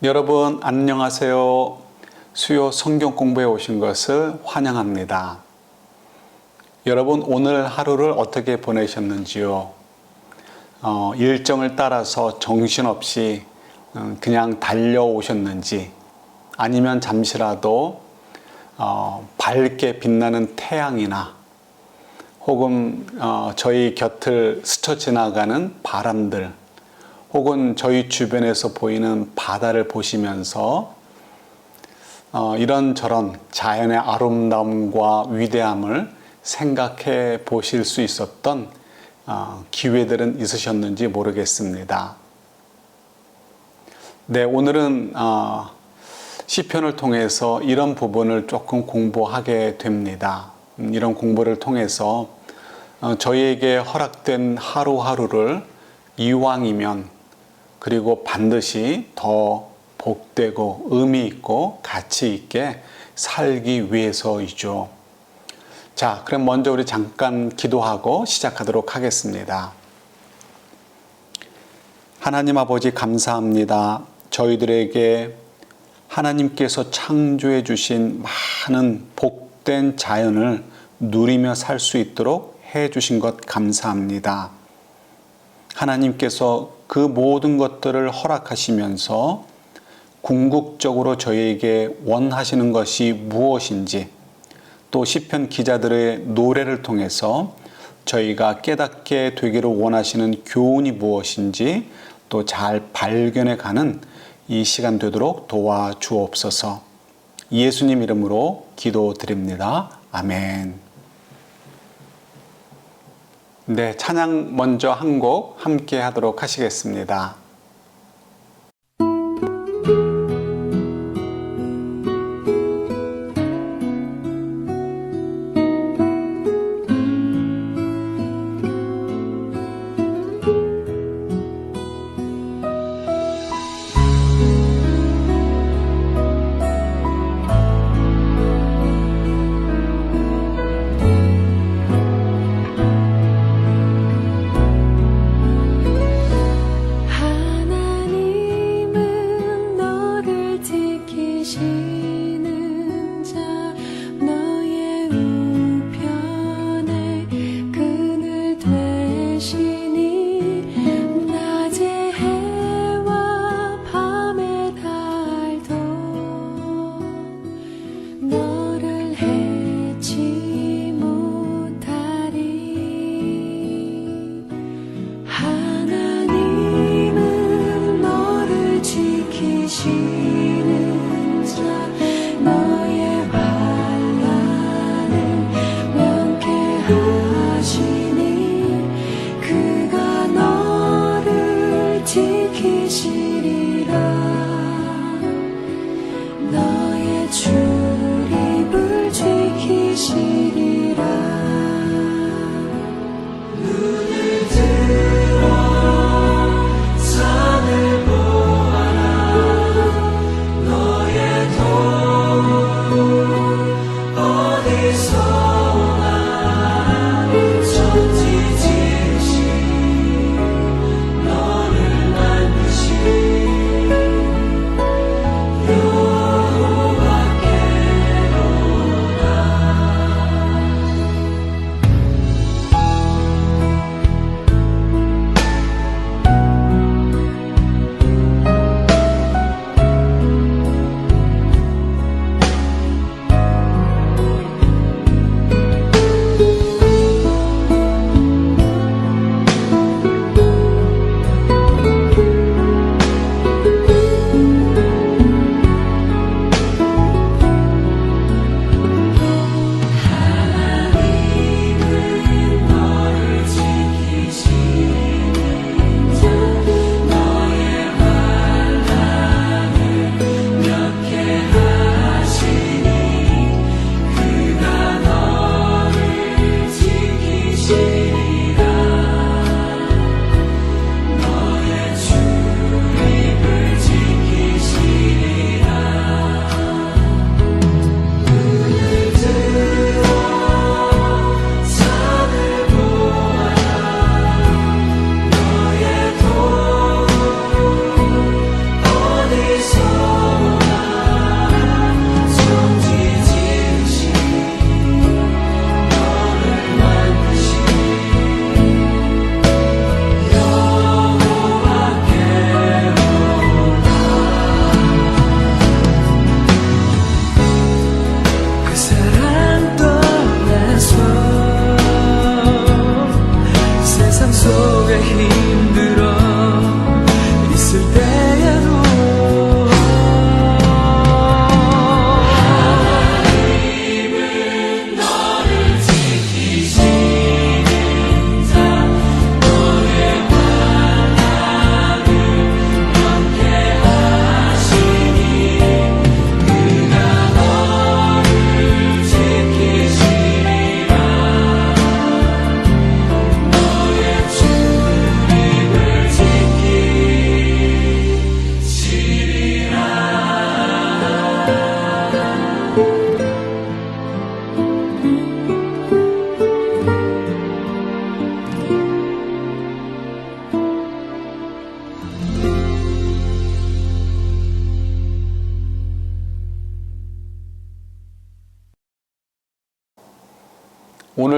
여러분 안녕하세요. 수요 성경 공부에 오신 것을 환영합니다. 여러분 오늘 하루를 어떻게 보내셨는지요? 일정을 따라서 정신없이 그냥 달려오셨는지, 아니면 잠시라도 밝게 빛나는 태양이나 혹은 저희 곁을 스쳐 지나가는 바람들, 혹은 저희 주변에서 보이는 바다를 보시면서 이런저런 자연의 아름다움과 위대함을 생각해 보실 수 있었던 기회들은 있으셨는지 모르겠습니다. 네, 오늘은 시편을 통해서 이런 부분을 조금 공부하게 됩니다. 이런 공부를 통해서 저희에게 허락된 하루하루를 이왕이면, 그리고 반드시 더 복되고 의미 있고 가치 있게 살기 위해서이죠. 자, 그럼 먼저 우리 잠깐 기도하고 시작하도록 하겠습니다. 하나님 아버지 감사합니다. 저희들에게 하나님께서 창조해 주신 많은 복된 자연을 누리며 살 수 있도록 해 주신 것 감사합니다. 하나님께서 그 모든 것들을 허락하시면서 궁극적으로 저희에게 원하시는 것이 무엇인지, 또 시편 기자들의 노래를 통해서 저희가 깨닫게 되기를 원하시는 교훈이 무엇인지 또 잘 발견해 가는 이 시간 되도록 도와주옵소서. 예수님 이름으로 기도드립니다. 아멘. 네, 찬양 먼저 한 곡 함께 하도록 하시겠습니다. 하나님의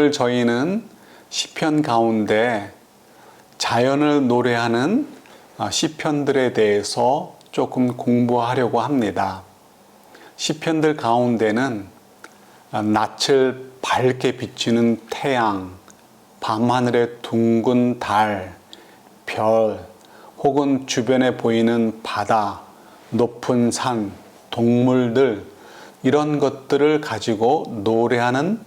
오늘 저희는 시편 가운데 자연을 노래하는 시편들에 대해서 조금 공부하려고 합니다. 시편들 가운데는 낯을 밝게 비추는 태양, 밤하늘의 둥근 달, 별, 혹은 주변에 보이는 바다, 높은 산, 동물들, 이런 것들을 가지고 노래하는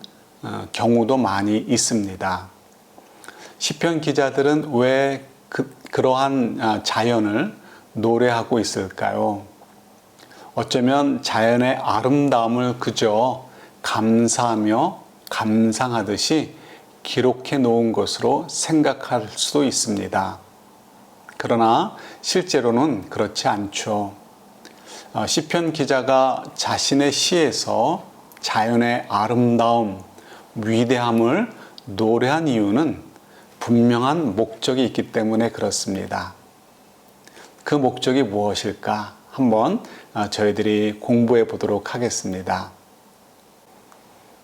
경우도 많이 있습니다. 시편 기자들은 왜 그러한 자연을 노래하고 있을까요? 어쩌면 자연의 아름다움을 그저 감사하며 감상하듯이 기록해 놓은 것으로 생각할 수도 있습니다. 그러나 실제로는 그렇지 않죠. 시편 기자가 자신의 시에서 자연의 아름다움, 위대함을 노래한 이유는 분명한 목적이 있기 때문에 그렇습니다. 그 목적이 무엇일까? 한번 저희들이 공부해 보도록 하겠습니다.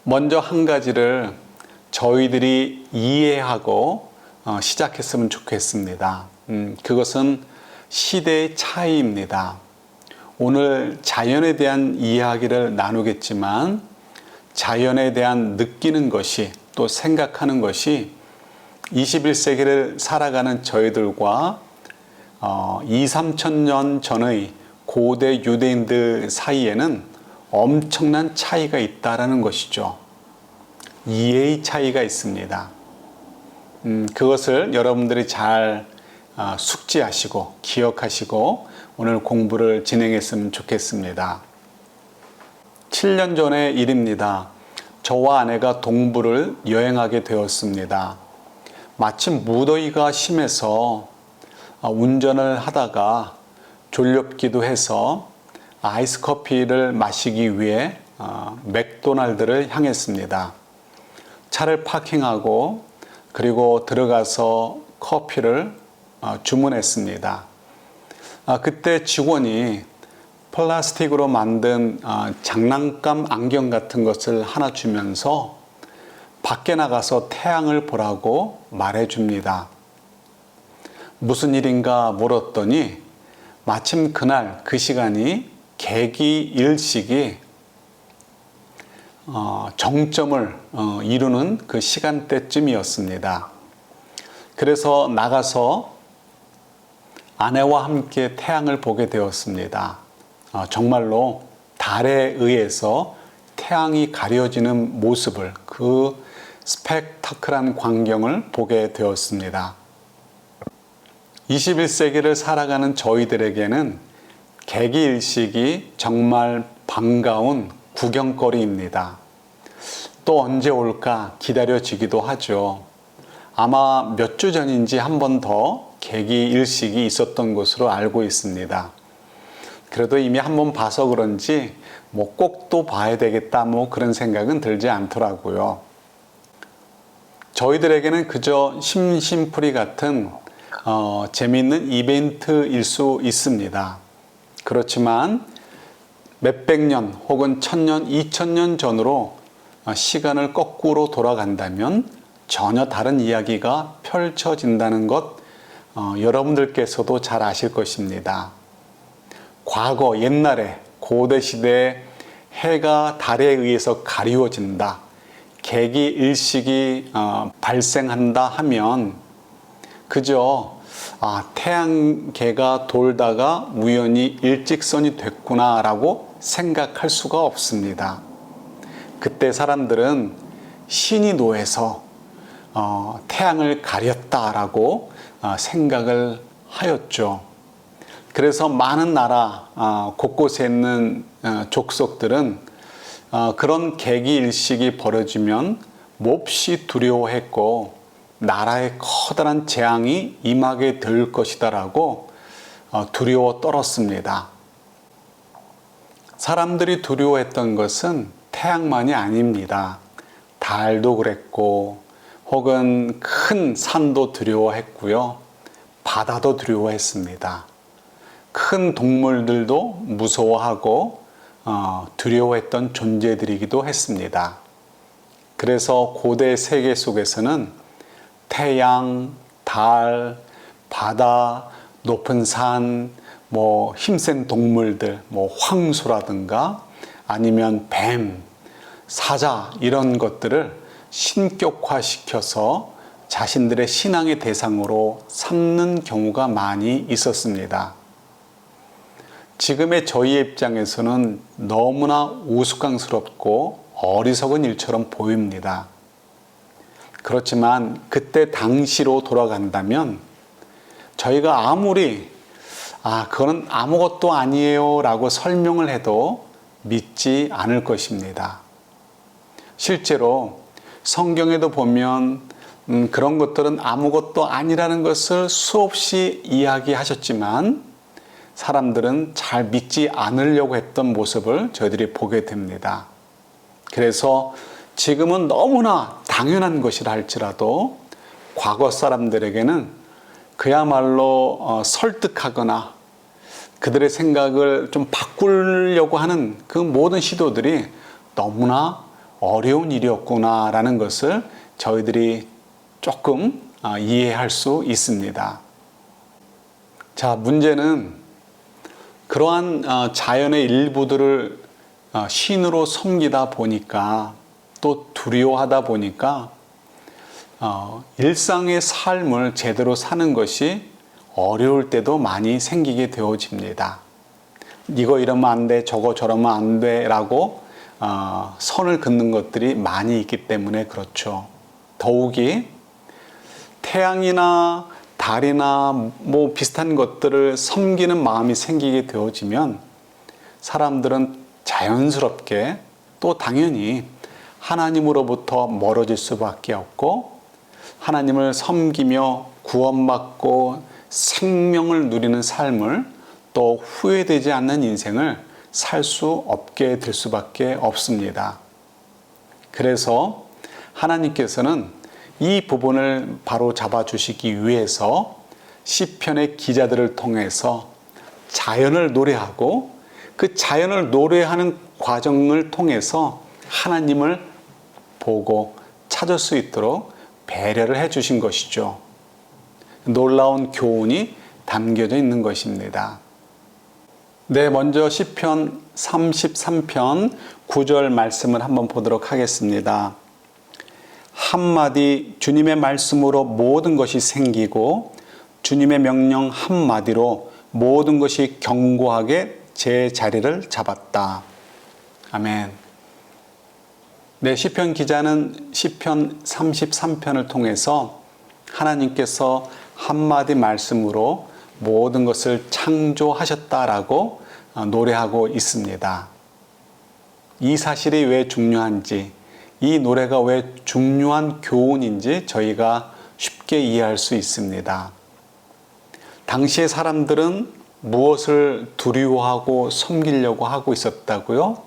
먼저 한 가지를 저희들이 이해하고 시작했으면 좋겠습니다. 그것은 시대의 차이입니다. 오늘 자연에 대한 이야기를 나누겠지만 자연에 대한 느끼는 것이 또 생각하는 것이 21세기를 살아가는 저희들과 2,3천 년 전의 고대 유대인들 사이에는 엄청난 차이가 있다라는 것이죠. 이해의 차이가 있습니다. 그것을 여러분들이 잘 숙지하시고 기억하시고 오늘 공부를 진행했으면 좋겠습니다. 7년 전의 일입니다. 저와 아내가 동부를 여행하게 되었습니다. 마침 무더위가 심해서 운전을 하다가 졸렵기도 해서 아이스 커피를 마시기 위해 맥도날드를 향했습니다. 차를 파킹하고 그리고 들어가서 커피를 주문했습니다. 그때 직원이 플라스틱으로 만든 장난감 안경 같은 것을 하나 주면서 밖에 나가서 태양을 보라고 말해줍니다. 무슨 일인가 물었더니 마침 그날 그 시간이 개기일식이 정점을 이루는 그 시간대쯤이었습니다. 그래서 나가서 아내와 함께 태양을 보게 되었습니다. 정말로 달에 의해서 태양이 가려지는 모습을, 그 스펙타클한 광경을 보게 되었습니다. 21세기를 살아가는 저희들에게는 개기일식이 정말 반가운 구경거리입니다. 또 언제 올까 기다려지기도 하죠. 아마 몇 주 전인지 한 번 더 개기일식이 있었던 것으로 알고 있습니다. 그래도 이미 한 번 봐서 그런지 꼭 또 봐야 되겠다 그런 생각은 들지 않더라고요. 저희들에게는 그저 심심풀이 같은 재미있는 이벤트일 수 있습니다. 그렇지만 몇백 년 혹은 1,000년, 2,000년 전으로 시간을 거꾸로 돌아간다면 전혀 다른 이야기가 펼쳐진다는 것 여러분들께서도 잘 아실 것입니다. 과거 옛날에 고대 시대에 해가 달에 의해서 가리워진다, 개기일식이 발생한다 하면 그저 태양계가 돌다가 우연히 일직선이 됐구나 라고 생각할 수가 없습니다. 그때 사람들은 신이 노해서 태양을 가렸다라고 생각을 하였죠. 그래서 많은 나라 곳곳에 있는 족속들은 그런 개기일식이 벌어지면 몹시 두려워했고 나라에 커다란 재앙이 임하게 될 것이다라고 두려워 떨었습니다. 사람들이 두려워했던 것은 태양만이 아닙니다. 달도 그랬고 혹은 큰 산도 두려워했고요. 바다도 두려워했습니다. 큰 동물들도 무서워하고 두려워했던 존재들이기도 했습니다. 그래서 고대 세계 속에서는 태양, 달, 바다, 높은 산, 힘센 동물들, 황소라든가 아니면 뱀, 사자 이런 것들을 신격화시켜서 자신들의 신앙의 대상으로 삼는 경우가 많이 있었습니다. 지금의 저희의 입장에서는 너무나 우스꽝스럽고 어리석은 일처럼 보입니다. 그렇지만 그때 당시로 돌아간다면 저희가 아무리 그거는 아무것도 아니에요 라고 설명을 해도 믿지 않을 것입니다. 실제로 성경에도 보면 그런 것들은 아무것도 아니라는 것을 수없이 이야기하셨지만 사람들은 잘 믿지 않으려고 했던 모습을 저희들이 보게 됩니다. 그래서 지금은 너무나 당연한 것이라 할지라도 과거 사람들에게는 그야말로 설득하거나 그들의 생각을 좀 바꾸려고 하는 그 모든 시도들이 너무나 어려운 일이었구나라는 것을 저희들이 조금 이해할 수 있습니다. 자, 문제는 그러한 자연의 일부들을 신으로 섬기다 보니까 또 두려워하다 보니까 일상의 삶을 제대로 사는 것이 어려울 때도 많이 생기게 되어집니다. 이거 이러면 안 돼, 저거 저러면 안 돼 라고 선을 긋는 것들이 많이 있기 때문에 그렇죠. 더욱이 태양이나 달이나 비슷한 것들을 섬기는 마음이 생기게 되어지면 사람들은 자연스럽게 또 당연히 하나님으로부터 멀어질 수밖에 없고 하나님을 섬기며 구원받고 생명을 누리는 삶을 또 후회되지 않는 인생을 살 수 없게 될 수밖에 없습니다. 그래서 하나님께서는 이 부분을 바로 잡아 주시기 위해서 시편의 기자들을 통해서 자연을 노래하고 그 자연을 노래하는 과정을 통해서 하나님을 보고 찾을 수 있도록 배려를 해 주신 것이죠. 놀라운 교훈이 담겨져 있는 것입니다. 네, 먼저 시편 33편 9절 말씀을 한번 보도록 하겠습니다. 한마디 주님의 말씀으로 모든 것이 생기고 주님의 명령 한마디로 모든 것이 견고하게 제 자리를 잡았다. 아멘. 네, 시편 기자는 시편 33편을 통해서 하나님께서 한마디 말씀으로 모든 것을 창조하셨다라고 노래하고 있습니다. 이 사실이 왜 중요한지, 이 노래가 왜 중요한 교훈인지 저희가 쉽게 이해할 수 있습니다. 당시의 사람들은 무엇을 두려워하고 섬기려고 하고 있었다고요?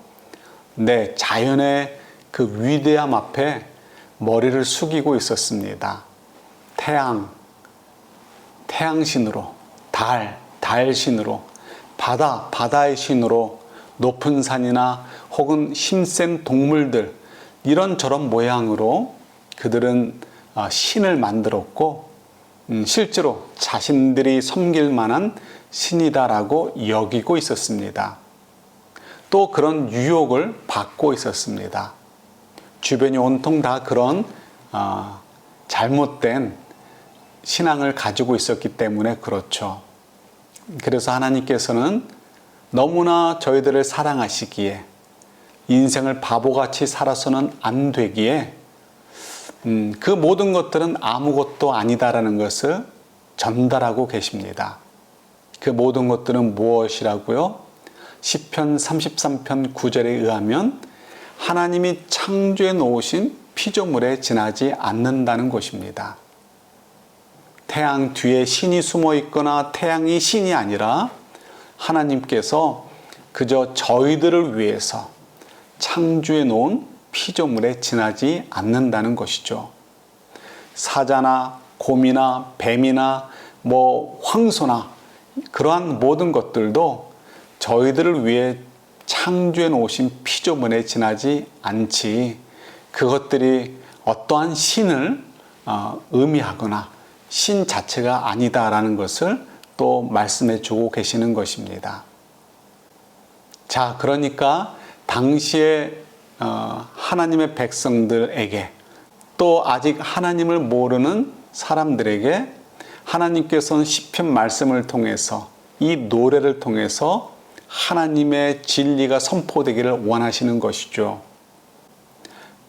네, 자연의 그 위대함 앞에 머리를 숙이고 있었습니다. 태양신으로, 달신으로, 바다의 신으로, 높은 산이나 혹은 힘센 동물들, 이런저런 모양으로 그들은 신을 만들었고 실제로 자신들이 섬길 만한 신이다라고 여기고 있었습니다. 또 그런 유혹을 받고 있었습니다. 주변이 온통 다 그런 잘못된 신앙을 가지고 있었기 때문에 그렇죠. 그래서 하나님께서는 너무나 저희들을 사랑하시기에 인생을 바보같이 살아서는 안 되기에 그 모든 것들은 아무것도 아니다라는 것을 전달하고 계십니다. 그 모든 것들은 무엇이라고요? 시편 33편 9절에 의하면 하나님이 창조해 놓으신 피조물에 지나지 않는다는 것입니다. 태양 뒤에 신이 숨어 있거나 태양이 신이 아니라 하나님께서 그저 저희들을 위해서 창조해 놓은 피조물에 지나지 않는다는 것이죠. 사자나 곰이나 뱀이나 황소나 그러한 모든 것들도 저희들을 위해 창조해 놓으신 피조물에 지나지 않지 그것들이 어떠한 신을 의미하거나 신 자체가 아니다라는 것을 또 말씀해 주고 계시는 것입니다. 자, 그러니까 당시에 하나님의 백성들에게 또 아직 하나님을 모르는 사람들에게 하나님께서는 시편 말씀을 통해서 이 노래를 통해서 하나님의 진리가 선포되기를 원하시는 것이죠.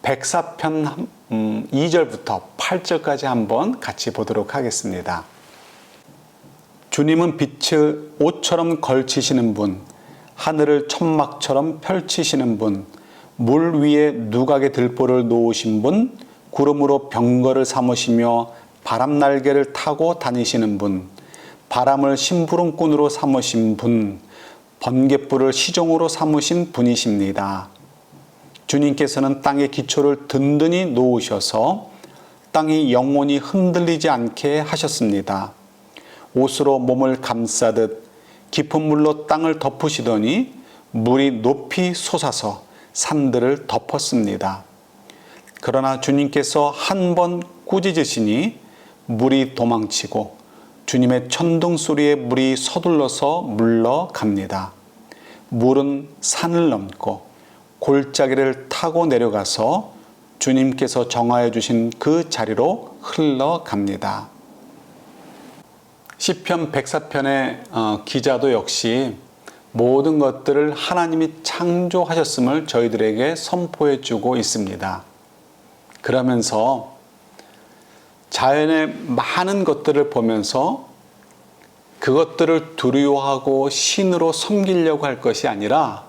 백사편 2절부터 8절까지 한번 같이 보도록 하겠습니다. 주님은 빛을 옷처럼 걸치시는 분, 하늘을 천막처럼 펼치시는 분, 물 위에 누각의 들보를 놓으신 분, 구름으로 병거를 삼으시며 바람 날개를 타고 다니시는 분, 바람을 심부름꾼으로 삼으신 분, 번갯불을 시종으로 삼으신 분이십니다. 주님께서는 땅의 기초를 든든히 놓으셔서 땅이 영원히 흔들리지 않게 하셨습니다. 옷으로 몸을 감싸듯 깊은 물로 땅을 덮으시더니 물이 높이 솟아서 산들을 덮었습니다. 그러나 주님께서 한 번 꾸짖으시니 물이 도망치고 주님의 천둥 소리에 물이 서둘러서 물러갑니다. 물은 산을 넘고 골짜기를 타고 내려가서 주님께서 정하여 주신 그 자리로 흘러갑니다. 시편 104편의 기자도 역시 모든 것들을 하나님이 창조하셨음을 저희들에게 선포해 주고 있습니다. 그러면서 자연의 많은 것들을 보면서 그것들을 두려워하고 신으로 섬기려고 할 것이 아니라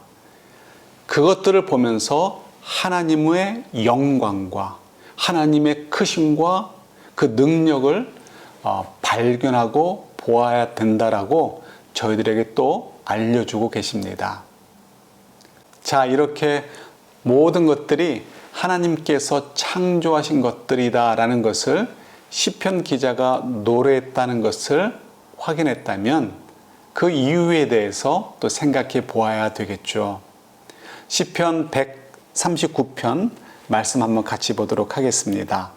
그것들을 보면서 하나님의 영광과 하나님의 크심과 그 능력을 발견하고 보아야 된다라고 저희들에게 또 알려주고 계십니다. 자, 이렇게 모든 것들이 하나님께서 창조하신 것들이다라는 것을 시편 기자가 노래했다는 것을 확인했다면 그 이유에 대해서 또 생각해 보아야 되겠죠. 시편 139편 말씀 한번 같이 보도록 하겠습니다.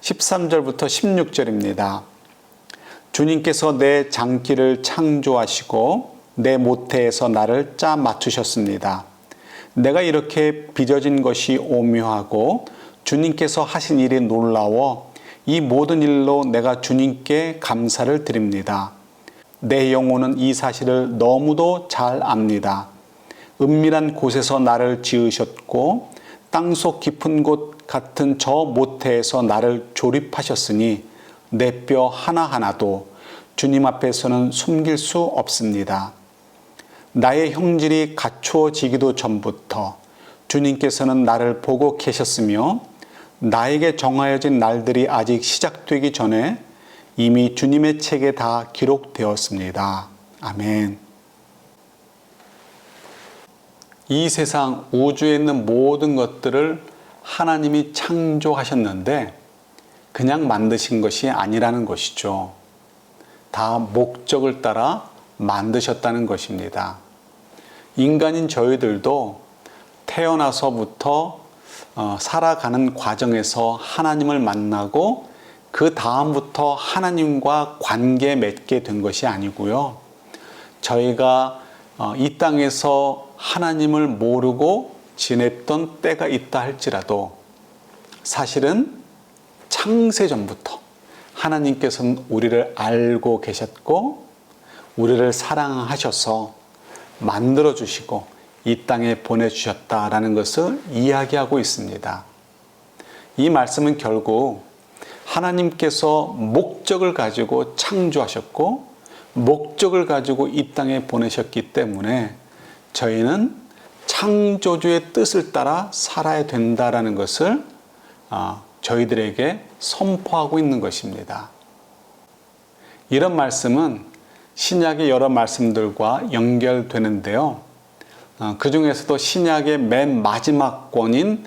13절부터 16절입니다. 주님께서 내 장기를 창조하시고 내 모태에서 나를 짜 맞추셨습니다. 내가 이렇게 빚어진 것이 오묘하고 주님께서 하신 일이 놀라워 이 모든 일로 내가 주님께 감사를 드립니다. 내 영혼은 이 사실을 너무도 잘 압니다. 은밀한 곳에서 나를 지으셨고 땅속 깊은 곳 같은 저 모태에서 나를 조립하셨으니 내 뼈 하나하나도 주님 앞에서는 숨길 수 없습니다. 나의 형질이 갖추어지기도 전부터 주님께서는 나를 보고 계셨으며 나에게 정하여진 날들이 아직 시작되기 전에 이미 주님의 책에 다 기록되었습니다. 아멘. 이 세상 우주에 있는 모든 것들을 하나님이 창조하셨는데 그냥 만드신 것이 아니라는 것이죠. 다 목적을 따라 만드셨다는 것입니다. 인간인 저희들도 태어나서부터 살아가는 과정에서 하나님을 만나고 그 다음부터 하나님과 관계 맺게 된 것이 아니고요. 저희가 이 땅에서 하나님을 모르고 지냈던 때가 있다 할지라도 사실은 창세전부터 하나님께서는 우리를 알고 계셨고 우리를 사랑하셔서 만들어주시고 이 땅에 보내주셨다라는 것을 이야기하고 있습니다. 이 말씀은 결국 하나님께서 목적을 가지고 창조하셨고 목적을 가지고 이 땅에 보내셨기 때문에 저희는 창조주의 뜻을 따라 살아야 된다라는 것을 저희들에게 선포하고 있는 것입니다. 이런 말씀은 신약의 여러 말씀들과 연결되는데요. 그 중에서도 신약의 맨 마지막 권인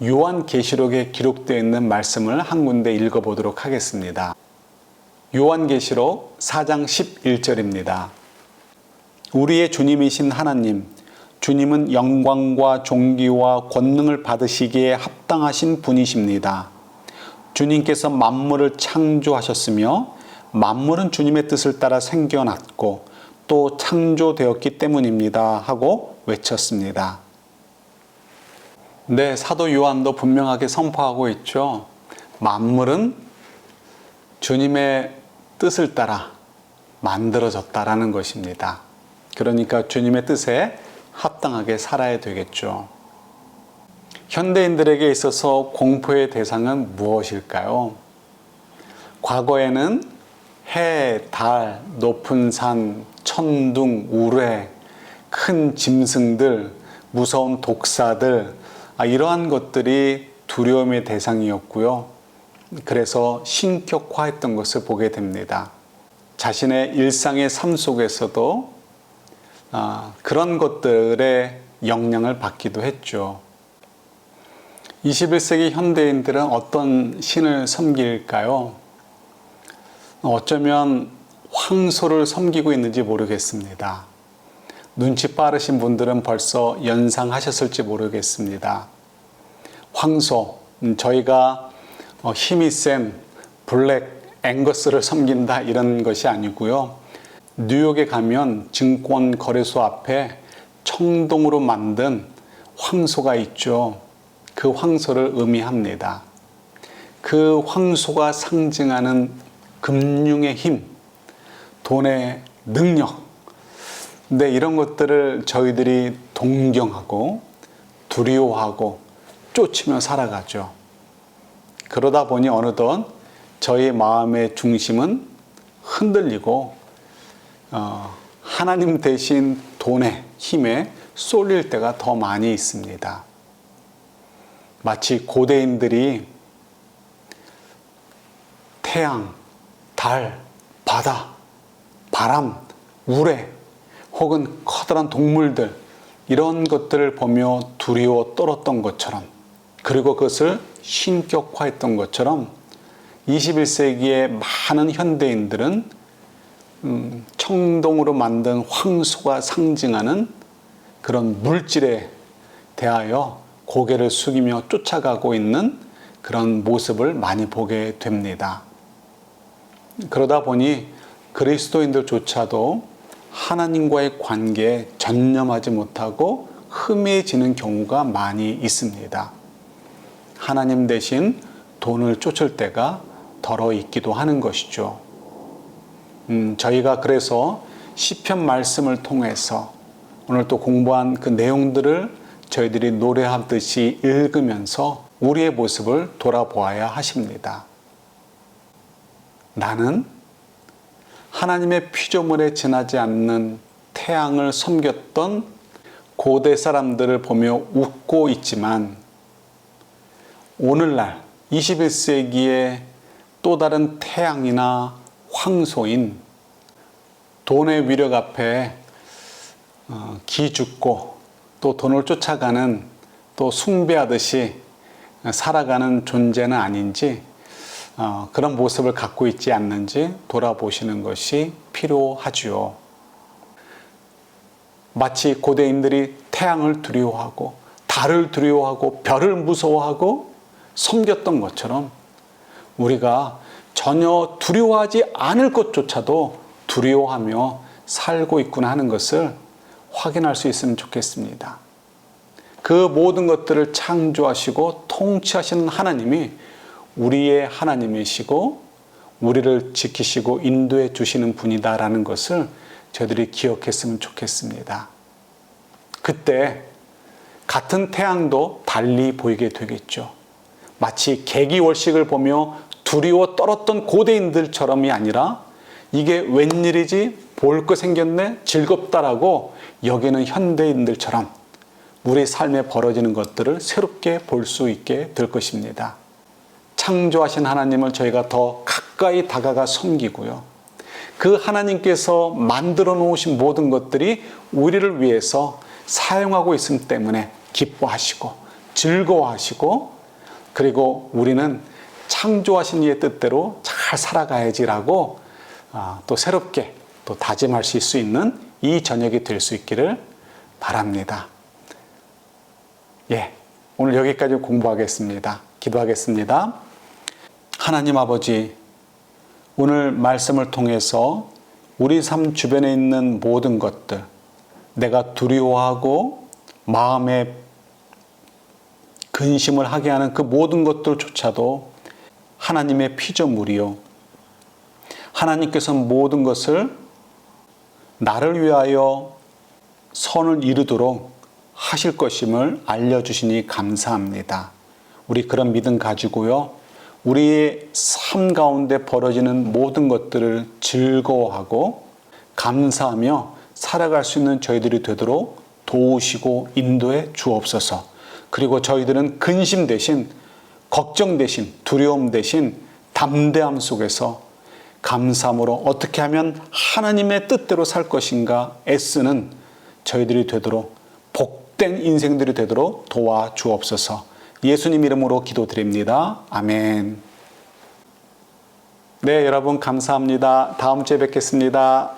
요한계시록에 기록되어 있는 말씀을 한 군데 읽어보도록 하겠습니다. 요한계시록 4장 11절입니다. 우리의 주님이신 하나님, 주님은 영광과 존귀와 권능을 받으시기에 합당하신 분이십니다. 주님께서 만물을 창조하셨으며 만물은 주님의 뜻을 따라 생겨났고 또 창조되었기 때문입니다 하고 외쳤습니다. 네, 사도 요한도 분명하게 선포하고 있죠. 만물은 주님의 뜻을 따라 만들어졌다라는 것입니다. 그러니까 주님의 뜻에 합당하게 살아야 되겠죠. 현대인들에게 있어서 공포의 대상은 무엇일까요? 과거에는 해, 달, 높은 산, 천둥, 우레, 큰 짐승들, 무서운 독사들, 이러한 것들이 두려움의 대상이었고요. 그래서 신격화했던 것을 보게 됩니다. 자신의 일상의 삶 속에서도 그런 것들의 영향을 받기도 했죠. 21세기 현대인들은 어떤 신을 섬길까요? 어쩌면 황소를 섬기고 있는지 모르겠습니다. 눈치 빠르신 분들은 벌써 연상하셨을지 모르겠습니다. 황소, 저희가 힘이 센 블랙 앵거스를 섬긴다 이런 것이 아니고요. 뉴욕에 가면 증권거래소 앞에 청동으로 만든 황소가 있죠. 그 황소를 의미합니다. 그 황소가 상징하는 금융의 힘, 돈의 능력, 근데 이런 것들을 저희들이 동경하고 두려워하고 쫓으며 살아가죠. 그러다 보니 어느덧 저희 마음의 중심은 흔들리고 하나님 대신 돈의 힘에 쏠릴 때가 더 많이 있습니다. 마치 고대인들이 태양, 달, 바다, 바람, 우레 혹은 커다란 동물들 이런 것들을 보며 두려워 떨었던 것처럼, 그리고 그것을 신격화했던 것처럼 21세기의 많은 현대인들은 청동으로 만든 황소가 상징하는 그런 물질에 대하여 고개를 숙이며 쫓아가고 있는 그런 모습을 많이 보게 됩니다. 그러다 보니 그리스도인들조차도 하나님과의 관계에 전념하지 못하고 흠해지는 경우가 많이 있습니다. 하나님 대신 돈을 쫓을 때가 덜어 있기도 하는 것이죠. 저희가 그래서 시편 말씀을 통해서 오늘 또 공부한 그 내용들을 저희들이 노래하듯이 읽으면서 우리의 모습을 돌아보아야 하십니다. 나는 하나님의 피조물에 지나지 않는 태양을 섬겼던 고대 사람들을 보며 웃고 있지만 오늘날 21세기의 또 다른 태양이나 황소인 돈의 위력 앞에 기죽고 또 돈을 쫓아가는, 또 숭배하듯이 살아가는 존재는 아닌지, 그런 모습을 갖고 있지 않는지 돌아보시는 것이 필요하지요. 마치 고대인들이 태양을 두려워하고 달을 두려워하고 별을 무서워하고 섬겼던 것처럼 우리가 전혀 두려워하지 않을 것조차도 두려워하며 살고 있구나 하는 것을 확인할 수 있으면 좋겠습니다. 그 모든 것들을 창조하시고 통치하시는 하나님이 우리의 하나님이시고 우리를 지키시고 인도해 주시는 분이다라는 것을 저희들이 기억했으면 좋겠습니다. 그때 같은 태양도 달리 보이게 되겠죠. 마치 개기월식을 보며 두려워 떨었던 고대인들처럼이 아니라 이게 웬일이지? 볼 거 생겼네? 즐겁다라고 여기는 현대인들처럼 우리 삶에 벌어지는 것들을 새롭게 볼 수 있게 될 것입니다. 창조하신 하나님을 저희가 더 가까이 다가가 섬기고요. 그 하나님께서 만들어 놓으신 모든 것들이 우리를 위해서 사용하고 있음 때문에 기뻐하시고 즐거워하시고, 그리고 우리는 창조하신 이의 뜻대로 잘 살아가야지라고 또 새롭게 또 다짐하실 수 있는 이 저녁이 될 수 있기를 바랍니다. 예, 오늘 여기까지 공부하겠습니다. 기도하겠습니다. 하나님 아버지, 오늘 말씀을 통해서 우리 삶 주변에 있는 모든 것들, 내가 두려워하고 마음에 근심을 하게 하는 그 모든 것들조차도 하나님의 피조물이요, 하나님께서 모든 것을 나를 위하여 선을 이루도록 하실 것임을 알려주시니 감사합니다. 우리 그런 믿음 가지고요, 우리의 삶 가운데 벌어지는 모든 것들을 즐거워하고 감사하며 살아갈 수 있는 저희들이 되도록 도우시고 인도해 주옵소서. 그리고 저희들은 근심 대신, 걱정 대신, 두려움 대신 담대함 속에서 감사함으로 어떻게 하면 하나님의 뜻대로 살 것인가 애쓰는 저희들이 되도록, 복된 인생들이 되도록 도와주옵소서. 예수님 이름으로 기도드립니다. 아멘. 네, 여러분 감사합니다. 다음 주에 뵙겠습니다.